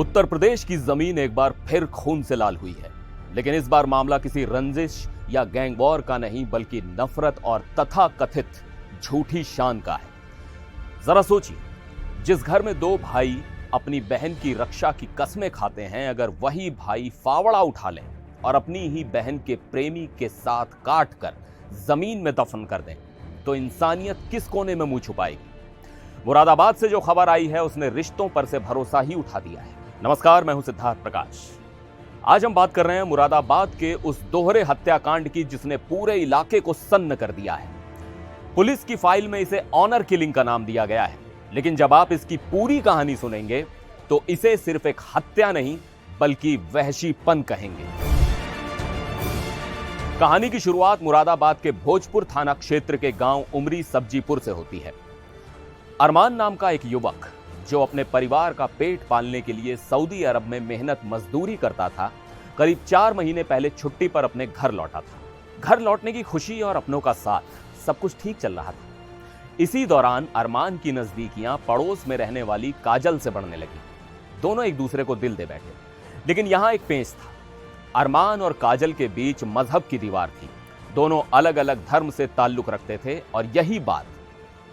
उत्तर प्रदेश की जमीन एक बार फिर खून से लाल हुई है, लेकिन इस बार मामला किसी रंजिश या गैंग वॉर का नहीं बल्कि नफरत और तथाकथित झूठी शान का है। जरा सोचिए, जिस घर में दो भाई अपनी बहन की रक्षा की कस्में खाते हैं, अगर वही भाई फावड़ा उठा लें और अपनी ही बहन के प्रेमी के साथ काट कर जमीन में दफन कर दें, तो इंसानियत किस कोने में मुंह छुपाएगी। मुरादाबाद से जो खबर आई है उसने रिश्तों पर से भरोसा ही उठा दिया है। नमस्कार, मैं हूं सिद्धार्थ प्रकाश। आज हम बात कर रहे हैं मुरादाबाद के उस दोहरे हत्याकांड की जिसने पूरे इलाके को सन्न कर दिया है। पुलिस की फाइल में इसे ऑनर किलिंग का नाम दिया गया है, लेकिन जब आप इसकी पूरी कहानी सुनेंगे तो इसे सिर्फ एक हत्या नहीं बल्कि वहशीपन कहेंगे। कहानी की शुरुआत मुरादाबाद के भोजपुर थाना क्षेत्र के गांव उमरी सब्जीपुर से होती है। अरमान नाम का एक युवक जो अपने परिवार का पेट पालने के लिए सऊदी अरब में मेहनत मजदूरी करता था, करीब 4 महीने पहले छुट्टी पर अपने घर लौटा था। घर लौटने की खुशी और अपनों का साथ, सब कुछ ठीक चल रहा था। इसी दौरान अरमान की नजदीकियां पड़ोस में रहने वाली काजल से बढ़ने लगी। दोनों एक दूसरे को दिल दे बैठे, लेकिन यहां एक पेंच था। अरमान और काजल के बीच मजहब की दीवार थी। दोनों अलग अलग धर्म से ताल्लुक रखते थे और यही बात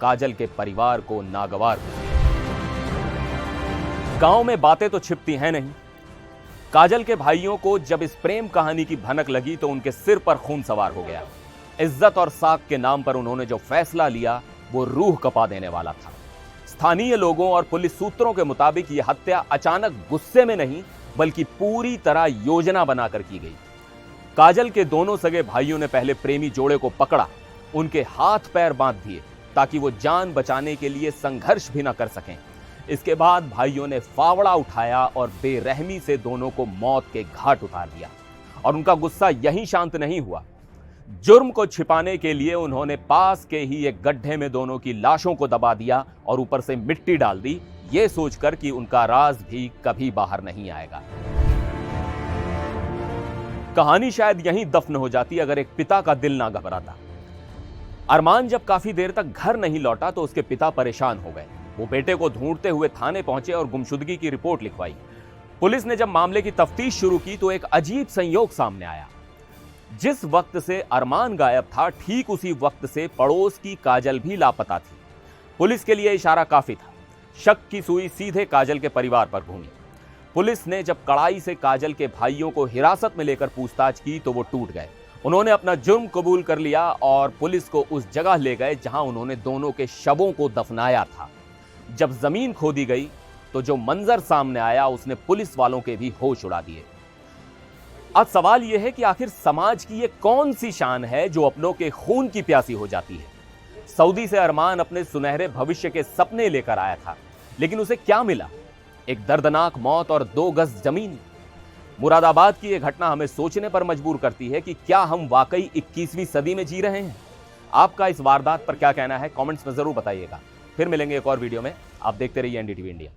काजल के परिवार को नागवार हुई। गांव में बातें तो छिपती हैं नहीं। काजल के भाइयों को जब इस प्रेम कहानी की भनक लगी तो उनके सिर पर खून सवार हो गया। इज्जत और साख के नाम पर उन्होंने जो फैसला लिया वो रूह कपा देने वाला था। स्थानीय लोगों और पुलिस सूत्रों के मुताबिक यह हत्या अचानक गुस्से में नहीं बल्कि पूरी तरह योजना बनाकर की गई। काजल के दोनों सगे भाइयों ने पहले प्रेमी जोड़े को पकड़ा, उनके हाथ पैर बांध दिए ताकि वो जान बचाने के लिए संघर्ष भी न कर सकें। इसके बाद भाइयों ने फावड़ा उठाया और बेरहमी से दोनों को मौत के घाट उतार दिया। और उनका गुस्सा यहीं शांत नहीं हुआ। जुर्म को छिपाने के लिए उन्होंने पास के ही एक गड्ढे में दोनों की लाशों को दबा दिया और ऊपर से मिट्टी डाल दी, ये सोचकर कि उनका राज भी कभी बाहर नहीं आएगा। कहानी शायद यहीं दफन हो जाती अगर एक पिता का दिल ना घबराता। अरमान जब काफी देर तक घर नहीं लौटा तो उसके पिता परेशान हो गए। वो बेटे को ढूंढते हुए थाने पहुंचे और गुमशुदगी की रिपोर्ट लिखवाई। पुलिस ने जब मामले की तफ्तीश शुरू की तो एक अजीब संयोग सामने आया। जिस वक्त से अरमान गायब था, ठीक उसी वक्त से पड़ोस की काजल भी लापता थी। पुलिस के लिए इशारा काफी था। शक की सुई सीधे काजल के परिवार पर घूमी। पुलिस ने जब कड़ाई से काजल के भाइयों को हिरासत में लेकर पूछताछ की तो वो टूट गए। उन्होंने अपना जुर्म कबूल कर लिया और पुलिस को उस जगह ले गए जहां उन्होंने दोनों के शवों को दफनाया था। जब जमीन खोदी गई तो जो मंजर सामने आया उसने पुलिस वालों के भी होश उड़ा दिए। अब सवाल यह है कि आखिर समाज की यह कौन सी शान है जो अपनों के खून की प्यासी हो जाती है। सऊदी से अरमान अपने सुनहरे भविष्य के सपने लेकर आया था, लेकिन उसे क्या मिला? एक दर्दनाक मौत और 2 गज जमीन। मुरादाबाद की यह घटना हमें सोचने पर मजबूर करती है कि क्या हम वाकई 21वीं सदी में जी रहे हैं। आपका इस वारदात पर क्या कहना है, कमेंट्स में जरूर बताइएगा। फिर मिलेंगे एक और वीडियो में। आप देखते रहिए एनडीटीवी इंडिया।